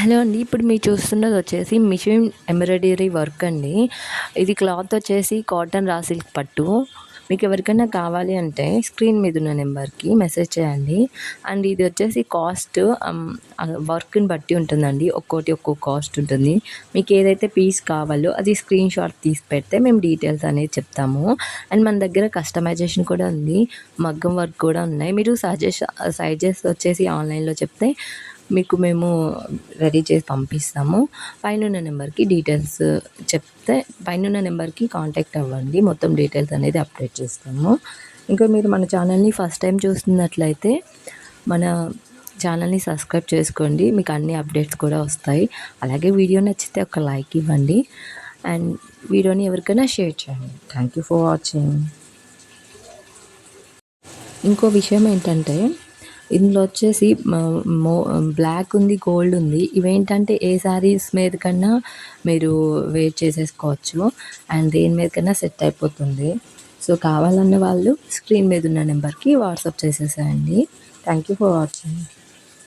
Hello అండి. ఇప్పుడు మీరు చూస్తున్నది వచ్చేసి మిషన్ ఎంబ్రాయిడరీ వర్క్ అండి. ఇది క్లాత్ వచ్చేసి కాటన్ రా సిల్క్ పట్టు. మీకు ఎవరికైనా కావాలి అంటే స్క్రీన్ మీద ఉన్న నెంబర్కి మెసేజ్ చేయండి. అండ్ ఇది వచ్చేసి కాస్ట్ వర్క్ని బట్టి ఉంటుందండి. ఒక్కోటి ఒక్కో కాస్ట్ ఉంటుంది. మీకు ఏదైతే పీస్ కావాలో అది స్క్రీన్ షాట్ తీసి పెడితే మేము డీటెయిల్స్ అనేది చెప్తాము. అండ్ మన దగ్గర కస్టమైజేషన్ కూడా ఉంది. మగ్గం వర్క్ కూడా ఉన్నాయి. మీరు సైజెస్ వచ్చేసి ఆన్లైన్లో చెప్తే మీకు మేము రెడీ చేసి పంపిస్తాము. పైనున్న నెంబర్కి డీటెయిల్స్ చెప్తే పైనున్న నెంబర్కి కాంటాక్ట్ అవ్వండి. మొత్తం డీటెయిల్స్ అనేది అప్డేట్ చేస్తాము. ఇంకా మీరు మన ఛానల్ని ఫస్ట్ టైం చూస్తున్నట్లయితే మన ఛానల్ని సబ్స్క్రైబ్ చేసుకోండి. మీకు అన్ని అప్డేట్స్ కూడా వస్తాయి. అలాగే వీడియో నచ్చితే ఒక లైక్ ఇవ్వండి అండ్ వీడియోని ఎవరికైనా షేర్ చేయండి. Thank you for watching. ఇంకో విషయం ఏంటంటే ఇందులో వచ్చేసి బ్లాక్ ఉంది, గోల్డ్ ఉంది. ఇవేంటంటే ఏ శారీస్ మీద కన్నా మీరు వేర్ చేసేసుకోవచ్చు అండ్ దేని మీద కన్నా సెట్ అయిపోతుంది. సో కావాలన్న వాళ్ళు స్క్రీన్ మీద ఉన్న నెంబర్కి వాట్సాప్ చేసేసేయండి. Thank you for watching.